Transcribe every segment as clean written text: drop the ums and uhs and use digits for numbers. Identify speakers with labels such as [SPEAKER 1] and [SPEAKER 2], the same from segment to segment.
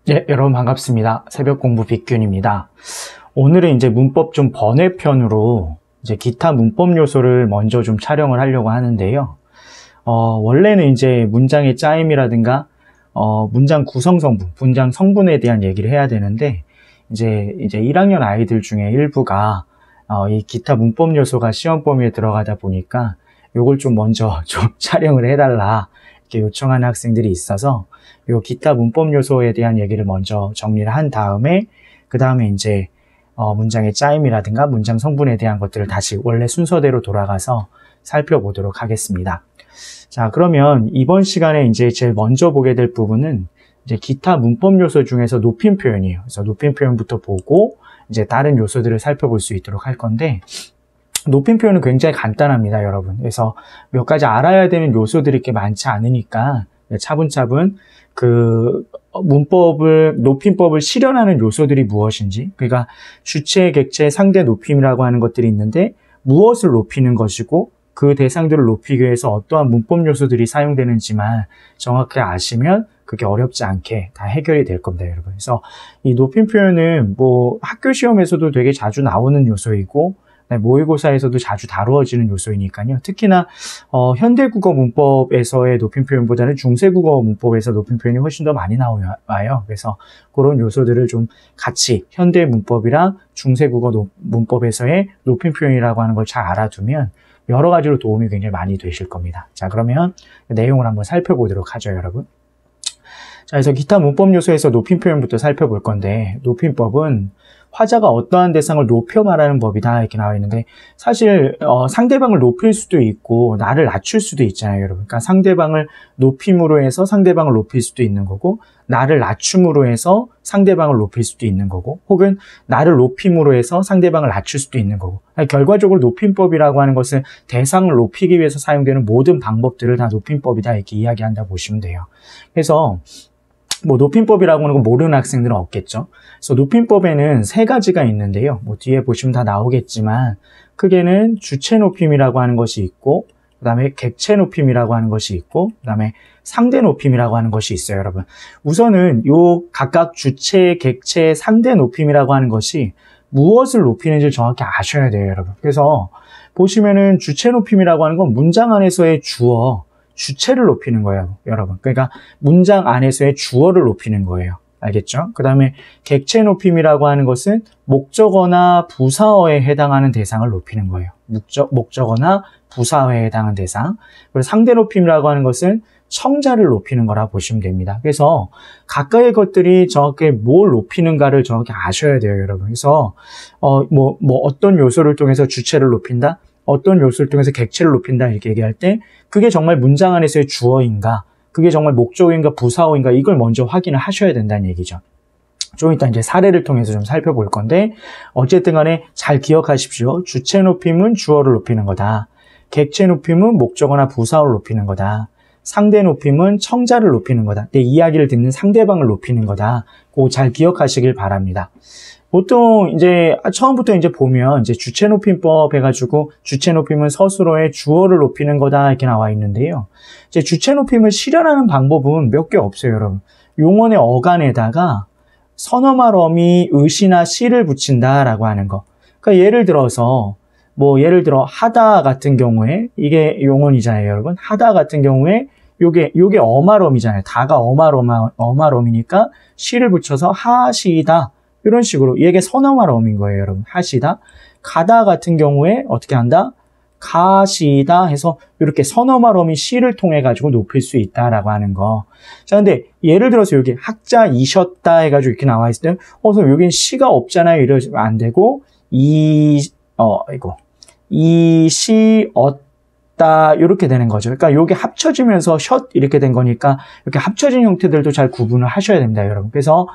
[SPEAKER 1] 예, 여러분 반갑습니다. 새벽 공부 빅균입니다. 오늘은 이제 문법 좀 번외편으로 이제 기타 문법 요소를 먼저 좀 촬영을 하려고 하는데요. 원래는 이제 문장의 짜임이라든가, 문장 구성 성분, 문장 성분에 대한 얘기를 해야 되는데, 이제 1학년 아이들 중에 일부가, 이 기타 문법 요소가 시험 범위에 들어가다 보니까, 요걸 좀 먼저 좀 촬영을 해달라, 이렇게 요청하는 학생들이 있어서, 요 기타 문법 요소에 대한 얘기를 먼저 정리를 한 다음에, 그 다음에 이제, 문장의 짜임이라든가 문장 성분에 대한 것들을 다시 원래 순서대로 돌아가서 살펴보도록 하겠습니다. 자, 그러면 이번 시간에 이제 제일 먼저 보게 될 부분은 이제 기타 문법 요소 중에서 높임 표현이에요. 그래서 높임 표현부터 보고 이제 다른 요소들을 살펴볼 수 있도록 할 건데, 높임 표현은 굉장히 간단합니다, 여러분. 그래서 몇 가지 알아야 되는 요소들이 이렇게 많지 않으니까 차분차분 높임법을 실현하는 요소들이 무엇인지, 그러니까 주체, 객체, 상대 높임이라고 하는 것들이 있는데 무엇을 높이는 것이고 그 대상들을 높이기 위해서 어떠한 문법 요소들이 사용되는지만 정확히 아시면 그게 어렵지 않게 다 해결이 될 겁니다, 여러분. 그래서 이 높임 표현은 뭐 학교 시험에서도 되게 자주 나오는 요소이고 모의고사에서도 자주 다루어지는 요소이니까요. 특히나 현대국어 문법에서의 높임 표현보다는 중세국어 문법에서 높임 표현이 훨씬 더 많이 나와요. 그래서 그런 요소들을 좀 같이 현대 문법이랑 중세국어 문법에서의 높임 표현이라고 하는 걸 잘 알아두면 여러 가지로 도움이 굉장히 많이 되실 겁니다. 자, 그러면 내용을 한번 살펴보도록 하죠, 여러분. 자, 그래서 기타 문법 요소에서 높임 표현부터 살펴볼 건데, 높임법은 화자가 어떠한 대상을 높여 말하는 법이다 이렇게 나와 있는데, 사실 상대방을 높일 수도 있고 나를 낮출 수도 있잖아요, 여러분. 그러니까 상대방을 높임으로 해서 상대방을 높일 수도 있는 거고, 나를 낮춤으로 해서 상대방을 높일 수도 있는 거고, 혹은 나를 높임으로 해서 상대방을 낮출 수도 있는 거고. 결과적으로 높임법이라고 하는 것은 대상을 높이기 위해서 사용되는 모든 방법들을 다 높임법이다 이렇게 이야기한다 보시면 돼요. 그래서 뭐 높임법이라고 하는 거 모르는 학생들은 없겠죠. 그래서 높임법에는 세 가지가 있는데요. 뭐 뒤에 보시면 다 나오겠지만, 크게는 주체 높임이라고 하는 것이 있고, 그 다음에 객체 높임이라고 하는 것이 있고, 그 다음에 상대 높임이라고 하는 것이 있어요, 여러분. 우선은 요 각각 주체, 객체, 상대 높임이라고 하는 것이 무엇을 높이는지 정확히 아셔야 돼요, 여러분. 그래서 보시면은 주체 높임이라고 하는 건 문장 안에서의 주체를 높이는 거예요, 여러분. 그러니까 문장 안에서의 주어를 높이는 거예요. 알겠죠? 그 다음에 객체 높임이라고 하는 것은 목적어나 부사어에 해당하는 대상을 높이는 거예요. 목적어나 부사어에 해당하는 대상. 그리고 상대 높임이라고 하는 것은 청자를 높이는 거라 보시면 됩니다. 그래서 각각의 것들이 정확히 뭘 높이는가를 정확히 아셔야 돼요, 여러분. 그래서 어떤 요소를 통해서 주체를 높인다? 어떤 요소를 통해서 객체를 높인다 이렇게 얘기할 때 그게 정말 문장 안에서의 주어인가, 그게 정말 목적어인가 부사어인가, 이걸 먼저 확인을 하셔야 된다는 얘기죠. 좀 이따 이제 사례를 통해서 좀 살펴볼 건데, 어쨌든 간에 잘 기억하십시오. 주체 높임은 주어를 높이는 거다. 객체 높임은 목적어나 부사어를 높이는 거다. 상대 높임은 청자를 높이는 거다. 내 이야기를 듣는 상대방을 높이는 거다. 그거 잘 기억하시길 바랍니다. 보통 이제 처음부터 이제 보면 이제 주체 높임법 해가지고 주체 높임은 서술어의 주어를 높이는 거다 이렇게 나와 있는데요. 이제 주체 높임을 실현하는 방법은 몇 개 없어요, 여러분. 용언의 어간에다가 선어말 어미 의시나 시를 붙인다라고 하는 거. 그러니까 예를 들어 하다 같은 경우에 이게 용언이잖아요, 여러분. 하다 같은 경우에 요게 어말어미잖아요. 다가 어말어미니까 시를 붙여서 하시다. 이런 식으로 이게 선어말 어미인 거예요, 여러분. 하시다. 가다 같은 경우에 어떻게 한다? 가시다 해서 이렇게 선어말 어미 시를 통해 가지고 높일 수 있다라고 하는 거. 자, 근데 예를 들어서 여기 학자이셨다 해가지고 이렇게 나와 있을 때, 그럼 여긴 시가 없잖아요. 이러시면 안 되고 이시었다 이렇게 되는 거죠. 그러니까 요게 합쳐지면서 셔 이렇게 된 거니까 이렇게 합쳐진 형태들도 잘 구분을 하셔야 됩니다, 여러분. 그래서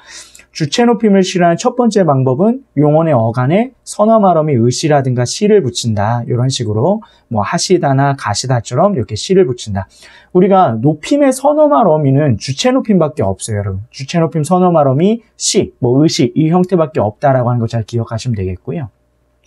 [SPEAKER 1] 주체 높임을 실현하는 첫 번째 방법은 용언의 어간에 선어말 어미 의시라든가 시를 붙인다. 이런 식으로 뭐 하시다나 가시다처럼 이렇게 시를 붙인다. 우리가 높임의 선어말 어미는 주체 높임밖에 없어요, 여러분. 주체 높임 선어말 어미 시, 의시 이 형태밖에 없다라고 하는 거 잘 기억하시면 되겠고요.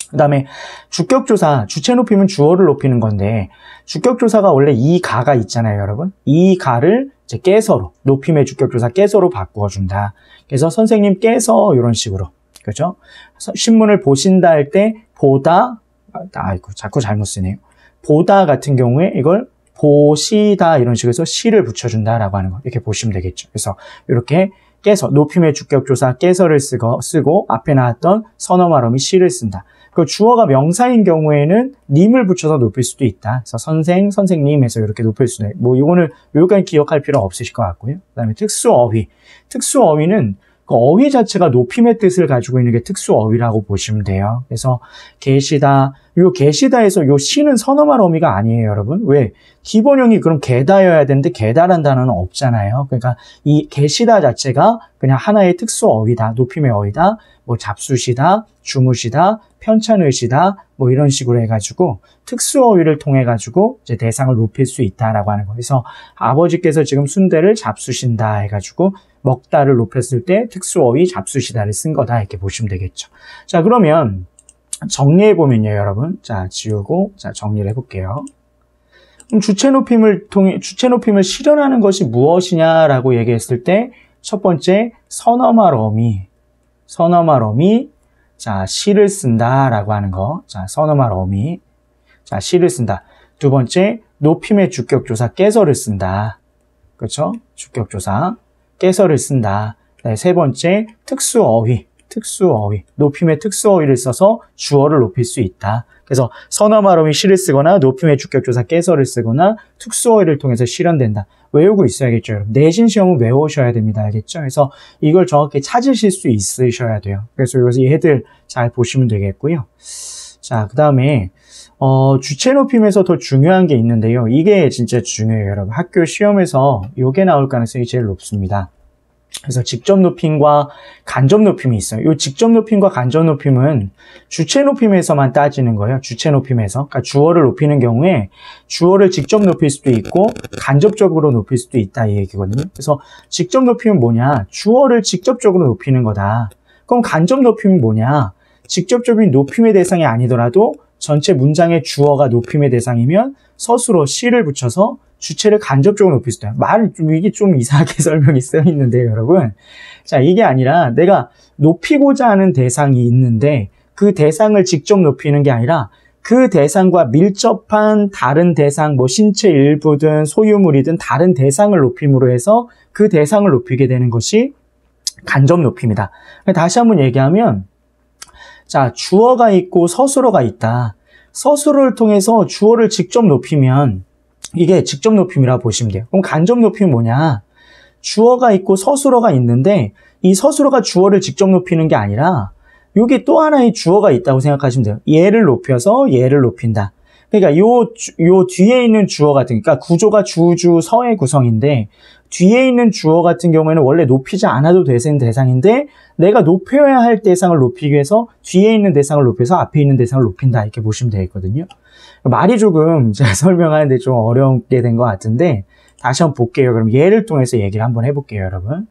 [SPEAKER 1] 그 다음에 주격조사, 주체 높이면 주어를 높이는 건데 주격조사가 원래 이 가가 있잖아요, 여러분. 이 가를 이제 깨서로, 높임의 주격조사 깨서로 바꾸어준다. 그래서 선생님께서 이런 식으로, 그죠? 신문을 보신다 할 때 보다, 아이고 자꾸 잘못 쓰네요. 보다 같은 경우에 이걸 보시다 이런 식으로 해서 시를 붙여준다라고 하는 거 이렇게 보시면 되겠죠. 그래서 이렇게 깨서, 높임의 주격조사 깨서를 쓰고 앞에 나왔던 선어 말어미 시를 쓴다. 그 주어가 명사인 경우에는 님을 붙여서 높일 수도 있다. 그래서 선생, 선생님 해서 이렇게 높일 수도 있고, 뭐 이거는 여기까지 기억할 필요 없으실 것 같고요. 그다음에 특수어휘. 특수어휘는 그 어휘 자체가 높임의 뜻을 가지고 있는 게 특수어휘라고 보시면 돼요. 그래서 계시다, 요 계시다에서 요 시는 선어말 어미가 아니에요, 여러분. 왜? 기본형이 그럼 계다여야 되는데 계다란 단어는 없잖아요. 그러니까 이 계시다 자체가 그냥 하나의 특수어휘다, 높임의 어휘다, 뭐 잡수시다, 주무시다, 편찮으시다, 뭐 이런 식으로 해가지고 특수어휘를 통해 가지고 이제 대상을 높일 수 있다라고 하는 거. 그래서 아버지께서 지금 순대를 잡수신다 해가지고 먹다를 높였을 때 특수어휘 잡수시다를 쓴 거다 이렇게 보시면 되겠죠. 자, 그러면 정리해 보면요, 여러분. 자, 지우고 자 정리를 해볼게요. 그럼 주체 높임을 실현하는 것이 무엇이냐라고 얘기했을 때 첫 번째 선어말 어미, 자 시를 쓴다라고 하는 거. 자, 선어말 어미, 자 시를 쓴다. 두 번째 높임의 주격조사 깨서를 쓴다. 그렇죠? 주격조사 깨서를 쓴다. 세 번째 특수어휘, 높임의 특수어휘를 써서 주어를 높일 수 있다. 그래서 선어말 어미 시를 쓰거나 높임의 주격조사 깨서를 쓰거나 특수어휘를 통해서 실현된다. 외우고 있어야겠죠, 여러분. 내신 시험은 외우셔야 됩니다. 알겠죠? 그래서 이걸 정확히 찾으실 수 있으셔야 돼요. 그래서 여기서 이 해들 잘 보시면 되겠고요. 자, 그 다음에 주체 높임에서 더 중요한 게 있는데요. 이게 진짜 중요해요, 여러분. 학교 시험에서 이게 나올 가능성이 제일 높습니다. 그래서 직접 높임과 간접 높임이 있어요. 이 직접 높임과 간접 높임은 주체 높임에서만 따지는 거예요. 주체 높임에서. 그러니까 주어를 높이는 경우에 주어를 직접 높일 수도 있고 간접적으로 높일 수도 있다 이 얘기거든요. 그래서 직접 높임은 뭐냐? 주어를 직접적으로 높이는 거다. 그럼 간접 높임은 뭐냐? 직접적인 높임의 대상이 아니더라도 전체 문장의 주어가 높임의 대상이면 서술어 시를 붙여서 주체를 간접적으로 높일 수 있다. 이게 좀 이상하게 설명이 써 있는데요, 여러분. 자, 이게 아니라 내가 높이고자 하는 대상이 있는데 그 대상을 직접 높이는 게 아니라 그 대상과 밀접한 다른 대상, 뭐 신체 일부든 소유물이든 다른 대상을 높임으로 해서 그 대상을 높이게 되는 것이 간접 높임이다. 다시 한번 얘기하면, 자, 주어가 있고 서술어가 있다. 서술어를 통해서 주어를 직접 높이면 이게 직접 높임이라고 보시면 돼요. 그럼 간접 높임은 뭐냐? 주어가 있고 서술어가 있는데 이 서술어가 주어를 직접 높이는 게 아니라 여기 또 하나의 주어가 있다고 생각하시면 돼요. 얘를 높여서 얘를 높인다. 그러니까 요 뒤에 있는 주어 같은, 그러니까 구조가 주주 서의 구성인데 뒤에 있는 주어 같은 경우에는 원래 높이지 않아도 되는 대상인데 내가 높여야 할 대상을 높이기 위해서 뒤에 있는 대상을 높여서 앞에 있는 대상을 높인다 이렇게 보시면 되겠거든요. 말이 조금 제가 설명하는데 좀 어렵게 된 것 같은데 다시 한번 볼게요. 그럼 예를 통해서 얘기를 한번 해볼게요, 여러분.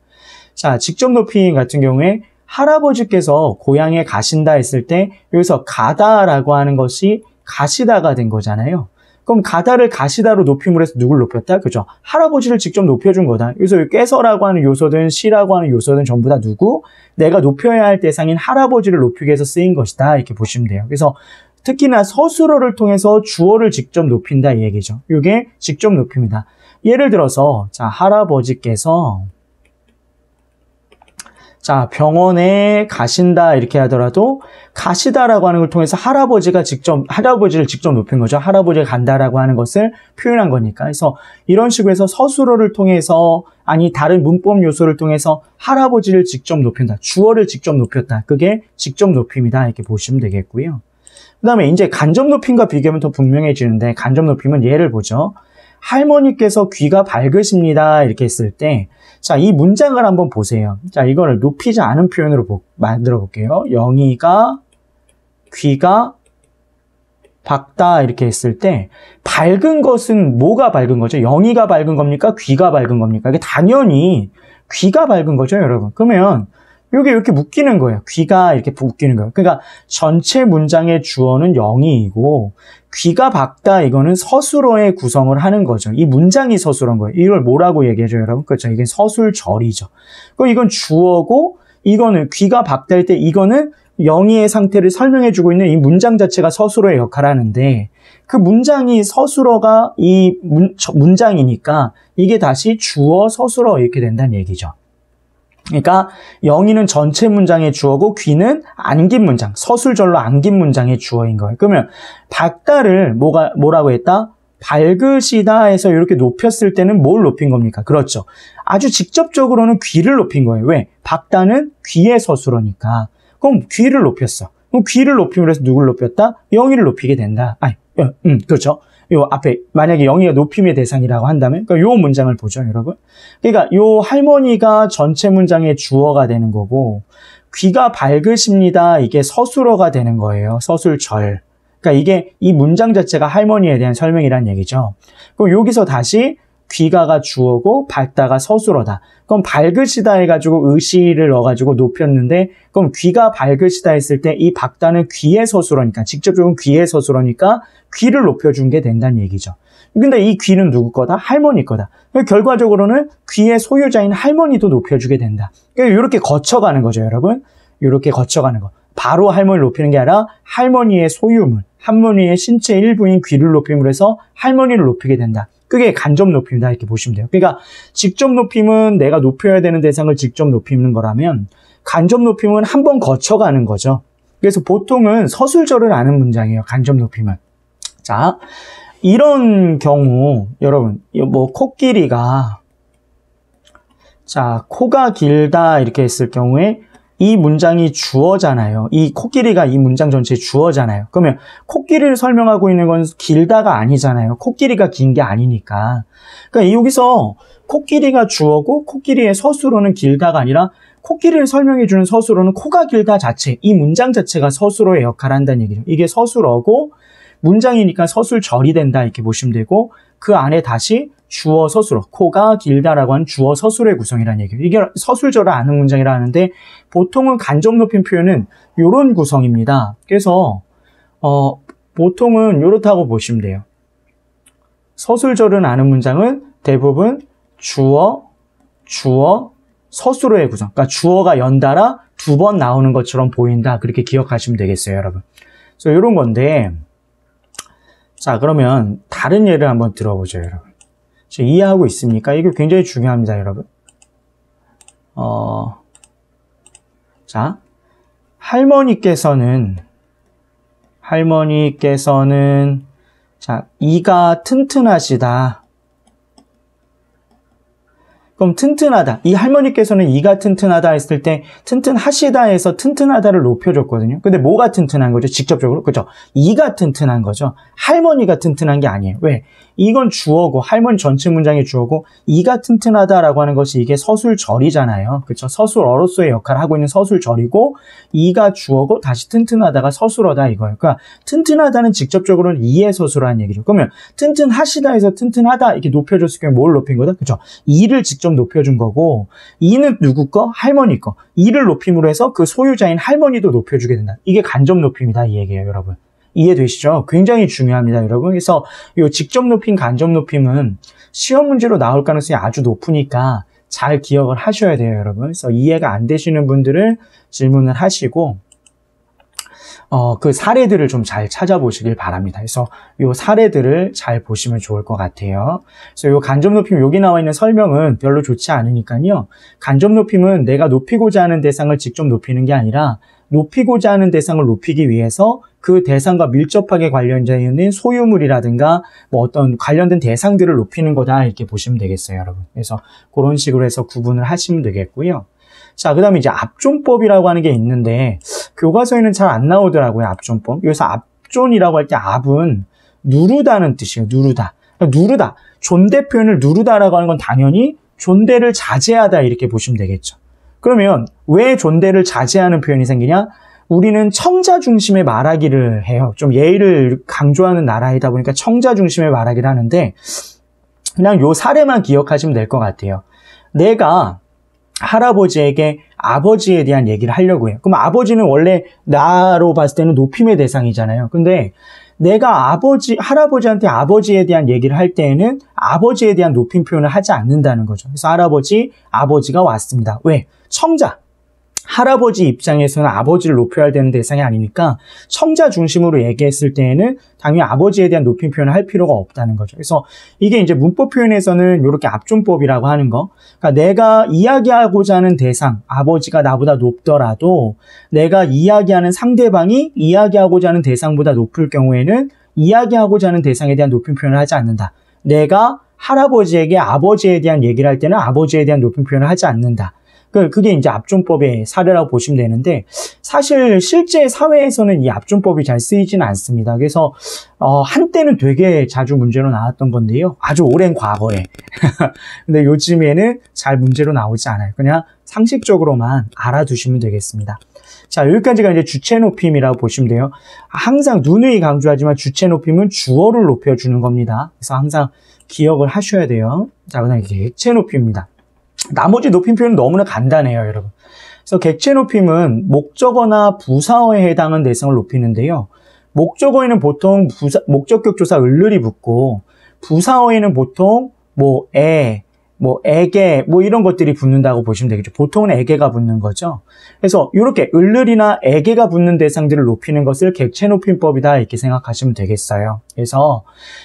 [SPEAKER 1] 자, 직접 높임 같은 경우에 할아버지께서 고향에 가신다 했을 때 여기서 가다라고 하는 것이 가시다가 된 거잖아요. 그럼 가다를 가시다로 높임을 해서 누굴 높였다? 그죠? 할아버지를 직접 높여준 거다. 여기서 깨서라고 하는 요소든 시라고 하는 요소든 전부 다 누구? 내가 높여야 할 대상인 할아버지를 높이기 위해서 쓰인 것이다. 이렇게 보시면 돼요. 그래서 특히나 서술어를 통해서 주어를 직접 높인다 이 얘기죠. 이게 직접 높임이다. 예를 들어서 자, 할아버지께서 자, 병원에 가신다 이렇게 하더라도 가시다라고 하는 걸 통해서 할아버지를 직접 높인 거죠. 할아버지가 간다라고 하는 것을 표현한 거니까. 그래서 이런 식으로 해서 서술어를 통해서 아니 다른 문법 요소를 통해서 할아버지를 직접 높인다. 주어를 직접 높였다. 그게 직접 높임이다. 이렇게 보시면 되겠고요. 그 다음에 이제 간접 높임과 비교하면 더 분명해지는데 간접 높임은 예를 보죠. 할머니께서 귀가 밝으십니다. 이렇게 했을 때 자, 이 문장을 한번 보세요. 자, 이거를 높이지 않은 표현으로 만들어 볼게요. 영희가 귀가 밝다 이렇게 했을 때 밝은 것은 뭐가 밝은 거죠? 영희가 밝은 겁니까? 귀가 밝은 겁니까? 이게 당연히 귀가 밝은 거죠, 여러분. 그러면 요게 이렇게 묶이는 거예요. 귀가 이렇게 묶이는 거예요. 그러니까 전체 문장의 주어는 영이이고 귀가 밝다 이거는 서술어의 구성을 하는 거죠. 이 문장이 서술어인 거예요. 이걸 뭐라고 얘기해줘요, 여러분? 그렇죠. 이게 서술절이죠. 그럼 이건 주어고 이거는 귀가 밝다일 때 이거는 영의의 상태를 설명해주고 있는 이 문장 자체가 서술어의 역할을 하는데 그 문장이 서술어가 이 문장이니까 이게 다시 주어 서술어 이렇게 된다는 얘기죠. 그러니까 영희는 전체 문장의 주어고 귀는 안긴 문장, 서술절로 안긴 문장의 주어인 거예요. 그러면 밝다를 뭐라고 했다? 밝으시다 해서 이렇게 높였을 때는 뭘 높인 겁니까? 그렇죠. 아주 직접적으로는 귀를 높인 거예요. 왜? 밝다는 귀의 서술어니까. 그럼 귀를 높였어. 그럼 귀를 높임으로 해서 누굴 높였다? 영희를 높이게 된다. 그렇죠. 요 앞에 만약에 영희가 높임의 대상이라고 한다면 그러니까 요 문장을 보죠, 여러분. 그러니까 요 할머니가 전체 문장의 주어가 되는 거고 귀가 밝으십니다. 이게 서술어가 되는 거예요. 서술절. 그러니까 이게 이 문장 자체가 할머니에 대한 설명이란 얘기죠. 그럼 여기서 다시 귀가가 주어고 밝다가 서술어다. 그럼 밝으시다 해가지고 의시를 넣어가지고 높였는데 그럼 귀가 밝으시다 했을 때 이 밝다는 귀의 서술어니까 직접적으로 귀의 서술어니까 귀를 높여준 게 된다는 얘기죠. 근데 이 귀는 누구 거다? 할머니 거다. 결과적으로는 귀의 소유자인 할머니도 높여주게 된다. 그러니까 이렇게 거쳐가는 거죠, 여러분. 이렇게 거쳐가는 거. 바로 할머니를 높이는 게 아니라 할머니의 소유물, 할머니의 신체 일부인 귀를 높임으로 해서 할머니를 높이게 된다. 그게 간접 높임이다 이렇게 보시면 돼요. 그러니까 직접 높임은 내가 높여야 되는 대상을 직접 높이는 거라면 간접 높임은 한 번 거쳐가는 거죠. 그래서 보통은 서술절을 아는 문장이에요. 간접 높임은. 자, 이런 경우 여러분 뭐 코끼리가 자 코가 길다 이렇게 했을 경우에 이 문장이 주어잖아요. 이 코끼리가 이 문장 전체의 주어잖아요. 그러면 코끼리를 설명하고 있는 건 길다가 아니잖아요. 코끼리가 긴 게 아니니까. 그러니까 여기서 코끼리가 주어고 코끼리의 서술어는 길다가 아니라 코끼리를 설명해주는 서술어는 코가 길다 자체, 이 문장 자체가 서술어의 역할을 한다는 얘기죠. 이게 서술어고 문장이니까 서술절이 된다 이렇게 보시면 되고 그 안에 다시 주어 서술어, 코가 길다라고 하는 주어 서술의 구성이라는 얘기예요. 이게 서술절을 아는 문장이라 하는데 보통은 간접 높임 표현은 이런 구성입니다. 그래서 보통은 이렇다고 보시면 돼요. 서술절을 아는 문장은 대부분 주어, 서술어의 구성. 그러니까 주어가 연달아 두 번 나오는 것처럼 보인다. 그렇게 기억하시면 되겠어요, 여러분. 그래서 이런 건데 자, 그러면 다른 예를 한번 들어보죠, 여러분. 이해하고 있습니까? 이게 굉장히 중요합니다, 여러분. 자, 할머니께서는 자, 이가 튼튼하시다. 그럼 튼튼하다. 이 할머니께서는 이가 튼튼하다 했을 때 튼튼하시다 해서 튼튼하다를 높여줬거든요. 근데 뭐가 튼튼한 거죠? 직접적으로. 그죠? 이가 튼튼한 거죠. 할머니가 튼튼한 게 아니에요. 왜? 이건 주어고 할머니 전체 문장의 주어고 이가 튼튼하다라고 하는 것이 이게 서술절이잖아요. 그렇죠? 서술어로서의 역할을 하고 있는 서술절이고 이가 주어고 다시 튼튼하다가 서술어다 이거예요. 그러니까 튼튼하다는 직접적으로는 이의 서술어라는 얘기죠. 그러면 튼튼하시다 해서 튼튼하다 이렇게 높여줬을 경우에 뭘 높인 거다? 그렇죠? 이를 직접 높여준 거고 이는 누구 거? 할머니 거. 이를 높임으로 해서 그 소유자인 할머니도 높여주게 된다. 이게 간접 높임이다 이 얘기예요, 여러분. 이해되시죠? 굉장히 중요합니다, 여러분. 그래서 이 직접 높임, 간접 높임은 시험 문제로 나올 가능성이 아주 높으니까 잘 기억을 하셔야 돼요, 여러분. 그래서 이해가 안 되시는 분들은 질문을 하시고 그 사례들을 좀 잘 찾아보시길 바랍니다. 그래서 이 사례들을 잘 보시면 좋을 것 같아요. 그래서 이 간접 높임 여기 나와 있는 설명은 별로 좋지 않으니까요. 간접 높임은 내가 높이고자 하는 대상을 직접 높이는 게 아니라 높이고자 하는 대상을 높이기 위해서 그 대상과 밀접하게 관련되어 있는 소유물이라든가 뭐 어떤 관련된 대상들을 높이는 거다 이렇게 보시면 되겠어요, 여러분. 그래서 그런 식으로 해서 구분을 하시면 되겠고요. 자, 그 다음에 이제 압존법이라고 하는 게 있는데 교과서에는 잘 안 나오더라고요, 압존법. 여기서 압존이라고 할 때 압은 누르다는 뜻이에요, 누르다. 누르다. 존대 표현을 누르다라고 하는 건 당연히 존대를 자제하다 이렇게 보시면 되겠죠. 그러면 왜 존대를 자제하는 표현이 생기냐? 우리는 청자 중심의 말하기를 해요. 좀 예의를 강조하는 나라이다 보니까 청자 중심의 말하기를 하는데 그냥 요 사례만 기억하시면 될 것 같아요. 내가 할아버지에게 아버지에 대한 얘기를 하려고 해요. 그럼 아버지는 원래 나로 봤을 때는 높임의 대상이잖아요. 근데 내가 할아버지한테 아버지에 대한 얘기를 할 때에는 아버지에 대한 높임 표현을 하지 않는다는 거죠. 그래서 아버지가 왔습니다. 왜? 청자. 할아버지 입장에서는 아버지를 높여야 되는 대상이 아니니까 청자 중심으로 얘기했을 때에는 당연히 아버지에 대한 높임 표현을 할 필요가 없다는 거죠. 그래서 이게 이제 문법 표현에서는 이렇게 압존법이라고 하는 거. 그러니까 내가 이야기하고자 하는 대상, 아버지가 나보다 높더라도 내가 이야기하는 상대방이 이야기하고자 하는 대상보다 높을 경우에는 이야기하고자 하는 대상에 대한 높임 표현을 하지 않는다. 내가 할아버지에게 아버지에 대한 얘기를 할 때는 아버지에 대한 높임 표현을 하지 않는다. 그게 이제 압존법의 사례라고 보시면 되는데, 사실 실제 사회에서는 이 압존법이 잘 쓰이지는 않습니다. 그래서 한때는 되게 자주 문제로 나왔던 건데요. 아주 오랜 과거에. 근데 요즘에는 잘 문제로 나오지 않아요. 그냥 상식적으로만 알아두시면 되겠습니다. 자, 여기까지가 이제 주체 높임이라고 보시면 돼요. 항상 누누이 강조하지만 주체 높임은 주어를 높여주는 겁니다. 그래서 항상 기억을 하셔야 돼요. 자, 그다음에 객체 높임입니다. 나머지 높임 표현은 너무나 간단해요, 여러분. 그래서 객체 높임은 목적어나 부사어에 해당하는 대상을 높이는데요. 목적어에는 보통 목적격 조사 을을이 붙고, 부사어에는 보통 에게, 이런 것들이 붙는다고 보시면 되겠죠. 보통은 에게가 붙는 거죠. 그래서 이렇게 을을이나 에게가 붙는 대상들을 높이는 것을 객체 높임법이다, 이렇게 생각하시면 되겠어요. 그래서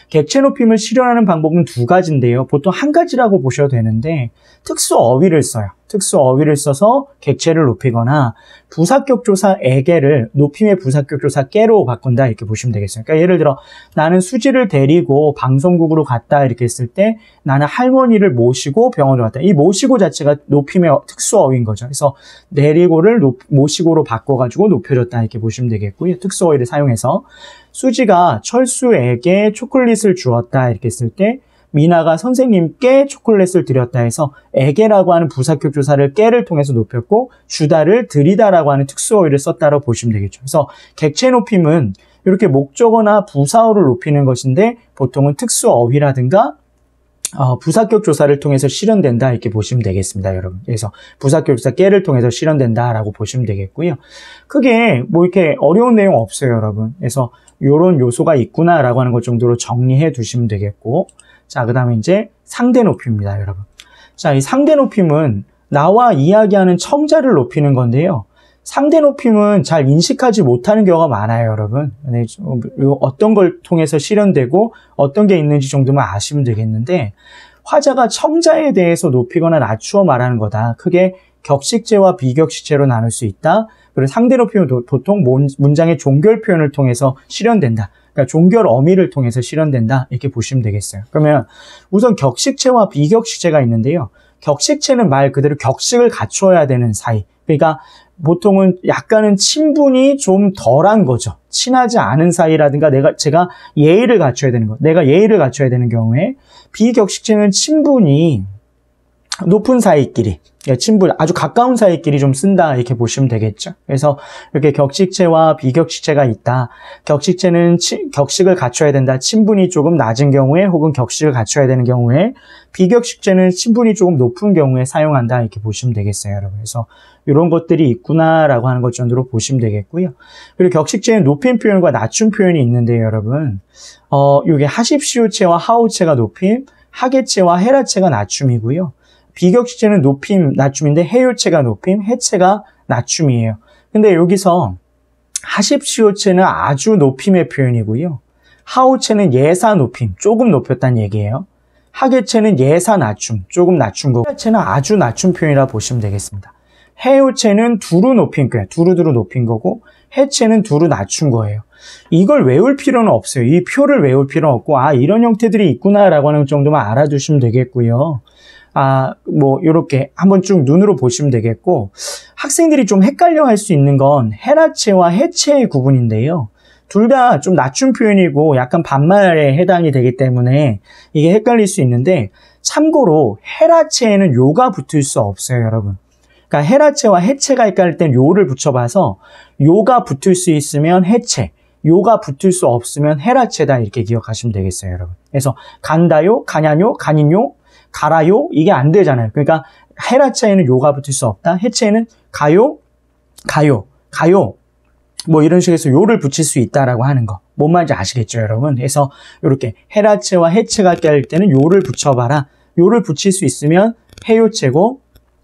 [SPEAKER 1] 객체 높임을 실현하는 방법은 두 가지인데요. 보통 한 가지라고 보셔도 되는데, 특수 어휘를 써요. 특수 어휘를 써서 객체를 높이거나 부사격 조사 에게를 높임의 부사격 조사 깨로 바꾼다, 이렇게 보시면 되겠어요. 그러니까 예를 들어 나는 수지를 데리고 방송국으로 갔다, 이렇게 했을 때 나는 할머니를 모시고 병원으로 갔다. 이 모시고 자체가 높임의 특수 어휘인 거죠. 그래서 데리고를 모시고로 바꿔가지고 높여줬다, 이렇게 보시면 되겠고요. 특수 어휘를 사용해서 수지가 철수에게 초콜릿을 주었다, 이렇게 했을 때 미나가 선생님께 초콜릿을 드렸다 해서 에게라고 하는 부사격 조사를 깨를 통해서 높였고 주다를 드리다라고 하는 특수어휘를 썼다고 보시면 되겠죠. 그래서 객체 높임은 이렇게 목적어나 부사어를 높이는 것인데 보통은 특수어휘라든가 부사격 조사를 통해서 실현된다, 이렇게 보시면 되겠습니다, 여러분. 그래서 부사격 조사 깨를 통해서 실현된다라고 보시면 되겠고요. 크게 이렇게 어려운 내용 없어요, 여러분. 그래서 이런 요소가 있구나라고 하는 것 정도로 정리해 두시면 되겠고, 자, 그 다음에 이제 상대 높임입니다, 여러분. 자, 이 상대 높임은 나와 이야기하는 청자를 높이는 건데요. 상대 높임은 잘 인식하지 못하는 경우가 많아요, 여러분. 어떤 걸 통해서 실현되고 어떤 게 있는지 정도만 아시면 되겠는데, 화자가 청자에 대해서 높이거나 낮추어 말하는 거다. 크게 격식체와 비격식체로 나눌 수 있다. 그리고 상대 높임은 보통 문장의 종결 표현을 통해서 실현된다. 그러니까 종결 어미를 통해서 실현된다, 이렇게 보시면 되겠어요. 그러면 우선 격식체와 비격식체가 있는데요. 격식체는 말 그대로 격식을 갖춰야 되는 사이. 그러니까 보통은 약간은 친분이 좀 덜한 거죠. 친하지 않은 사이라든가 제가 예의를 갖춰야 되는 거. 내가 예의를 갖춰야 되는 경우에, 비격식체는 친분이 높은 사이끼리, 친분, 아주 가까운 사이끼리 좀 쓴다, 이렇게 보시면 되겠죠. 그래서 이렇게 격식체와 비격식체가 있다. 격식체는 격식을 갖춰야 된다. 친분이 조금 낮은 경우에, 혹은 격식을 갖춰야 되는 경우에, 비격식체는 친분이 조금 높은 경우에 사용한다, 이렇게 보시면 되겠어요, 여러분. 그래서 이런 것들이 있구나라고 하는 것 정도로 보시면 되겠고요. 그리고 격식체는 높임 표현과 낮춤 표현이 있는데요, 여러분. 이게 하십시오체와 하오체가 높임, 하계체와 헤라체가 낮춤이고요. 비격식체는 높임, 낮춤인데 해요체가 높임, 해체가 낮춤이에요. 근데 여기서 하십시오체는 아주 높임의 표현이고요. 하오체는 예사 높임, 조금 높였다는 얘기예요. 하계체는 예사 낮춤, 조금 낮춘 거고, 해체는 아주 낮춤 표현이라 보시면 되겠습니다. 해요체는 두루 높인 거예요. 두루두루 높인 거고, 해체는 두루 낮춘 거예요. 이걸 외울 필요는 없어요. 이 표를 외울 필요는 없고, 이런 형태들이 있구나라고 하는 정도만 알아두시면 되겠고요. 요렇게 한번 쭉 눈으로 보시면 되겠고, 학생들이 좀 헷갈려 할 수 있는 건 헤라체와 해체의 구분인데요. 둘 다 좀 낮춤 표현이고 약간 반말에 해당이 되기 때문에 이게 헷갈릴 수 있는데, 참고로 헤라체에는 요가 붙을 수 없어요, 여러분. 그러니까 헤라체와 해체가 헷갈릴 땐 요를 붙여봐서 요가 붙을 수 있으면 해체, 요가 붙을 수 없으면 헤라체다, 이렇게 기억하시면 되겠어요, 여러분. 그래서 간다요, 가냐뇨, 간인요, 가라요? 이게 안 되잖아요. 그러니까 해라체에는 요가 붙을 수 없다. 해체에는 가요, 가요, 가요. 뭐 이런 식으로 해서 요를 붙일 수 있다라고 하는 거. 뭔 말인지 아시겠죠, 여러분? 그래서 이렇게 해라체와 해체가 껴일 때는 요를 붙여봐라. 요를 붙일 수 있으면 해요체고,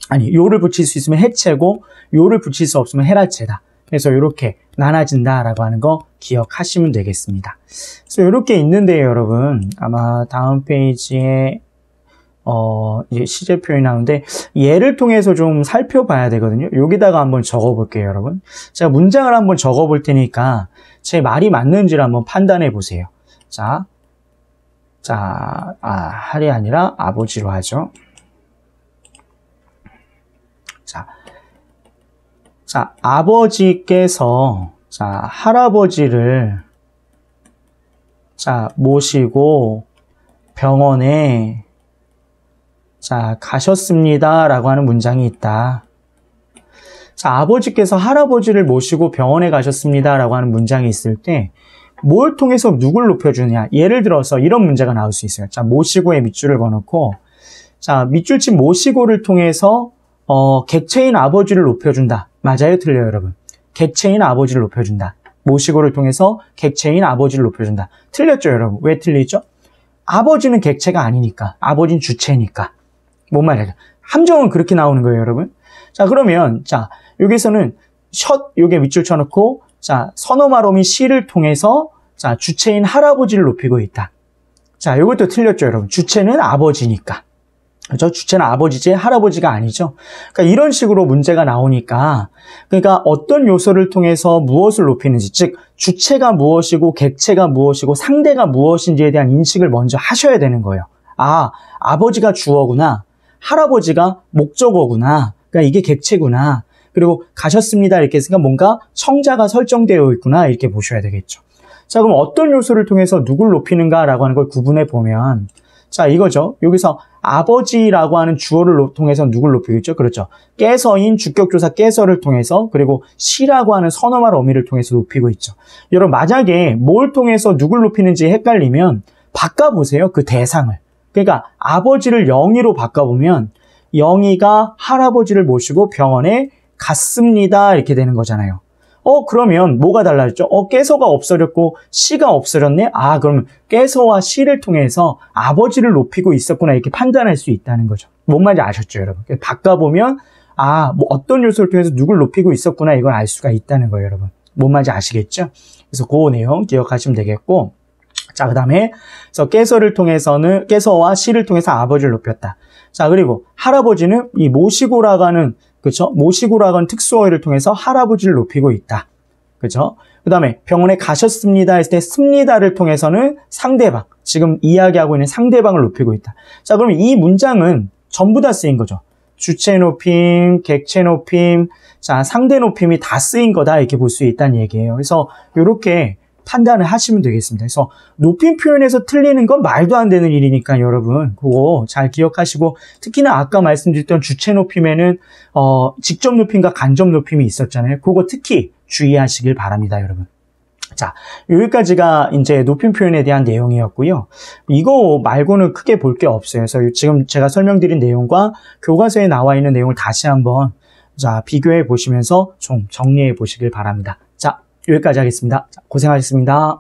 [SPEAKER 1] 아니, 요를 붙일 수 있으면 해체고, 요를 붙일 수 없으면 해라체다. 그래서 이렇게 나눠진다라고 하는 거 기억하시면 되겠습니다. 그래서 이렇게 있는데요, 여러분. 아마 다음 페이지에 이제 시제 표현이 나오는데 얘를 통해서 좀 살펴봐야 되거든요. 여기다가 한번 적어볼게요, 여러분. 제가 문장을 한번 적어볼 테니까 제 말이 맞는지를 한번 판단해 보세요. 할이 아니라 아버지로 하죠. 아버지께서 할아버지를 모시고 병원에 가셨습니다. 라고 하는 문장이 있다. 아버지께서 할아버지를 모시고 병원에 가셨습니다. 라고 하는 문장이 있을 때, 뭘 통해서 누굴 높여주느냐. 예를 들어서 이런 문제가 나올 수 있어요. 모시고에 밑줄을 그어놓고, 밑줄친 모시고를 통해서, 객체인 아버지를 높여준다. 맞아요? 틀려요, 여러분? 객체인 아버지를 높여준다. 모시고를 통해서 객체인 아버지를 높여준다. 틀렸죠, 여러분? 왜 틀리죠? 아버지는 객체가 아니니까. 아버지는 주체니까. 뭔 말이야? 함정은 그렇게 나오는 거예요, 여러분. 그러면, 여기서는 요게 밑줄 쳐놓고, 선어말음이 시를 통해서, 주체인 할아버지를 높이고 있다. 요것도 틀렸죠, 여러분. 주체는 아버지니까. 그렇죠? 주체는 아버지지 할아버지가 아니죠. 그러니까 이런 식으로 문제가 나오니까, 그러니까 어떤 요소를 통해서 무엇을 높이는지, 즉 주체가 무엇이고 객체가 무엇이고 상대가 무엇인지에 대한 인식을 먼저 하셔야 되는 거예요. 아버지가 주어구나. 할아버지가 목적어구나. 그러니까 이게 객체구나. 그리고 가셨습니다. 이렇게 했으니까 뭔가 청자가 설정되어 있구나. 이렇게 보셔야 되겠죠. 그럼 어떤 요소를 통해서 누굴 높이는가라고 하는 걸 구분해 보면, 이거죠. 여기서 아버지라고 하는 주어를 통해서 누굴 높이고 있죠? 그렇죠. 깨서인 주격조사 깨서를 통해서, 그리고 시라고 하는 선어말 어미를 통해서 높이고 있죠. 여러분, 만약에 뭘 통해서 누굴 높이는지 헷갈리면 바꿔보세요. 그 대상을. 그러니까 아버지를 영희로 바꿔보면 영희가 할아버지를 모시고 병원에 갔습니다. 이렇게 되는 거잖아요. 그러면 뭐가 달라졌죠? 깨서가 없어졌고 시가 없어졌네? 그러면 깨서와 시를 통해서 아버지를 높이고 있었구나 이렇게 판단할 수 있다는 거죠. 뭔 말인지 아셨죠, 여러분? 바꿔보면 뭐 어떤 요소를 통해서 누굴 높이고 있었구나 이걸 알 수가 있다는 거예요, 여러분. 뭔 말인지 아시겠죠? 그래서 그 내용 기억하시면 되겠고, 그 다음에 깨서를 통해서는 깨서와 시를 통해서 아버지를 높였다. 그리고 할아버지는 이 모시고라고 하는, 그렇죠? 모시고라고 하는 특수어휘를 통해서 할아버지를 높이고 있다. 그렇죠? 그 다음에 병원에 가셨습니다 했을 때 습니다를 통해서는 상대방, 지금 이야기하고 있는 상대방을 높이고 있다. 그러면 이 문장은 전부 다 쓰인 거죠. 주체 높임, 객체 높임, 상대 높임이 다 쓰인 거다 이렇게 볼 수 있다는 얘기예요. 그래서 이렇게 판단을 하시면 되겠습니다. 그래서 높임 표현에서 틀리는 건 말도 안 되는 일이니까 여러분 그거 잘 기억하시고, 특히나 아까 말씀드렸던 주체 높임에는 직접 높임과 간접 높임이 있었잖아요. 그거 특히 주의하시길 바랍니다, 여러분. 여기까지가 이제 높임 표현에 대한 내용이었고요. 이거 말고는 크게 볼 게 없어요. 그래서 지금 제가 설명드린 내용과 교과서에 나와 있는 내용을 다시 한번 비교해 보시면서 좀 정리해 보시길 바랍니다. 여기까지 하겠습니다. 고생하셨습니다.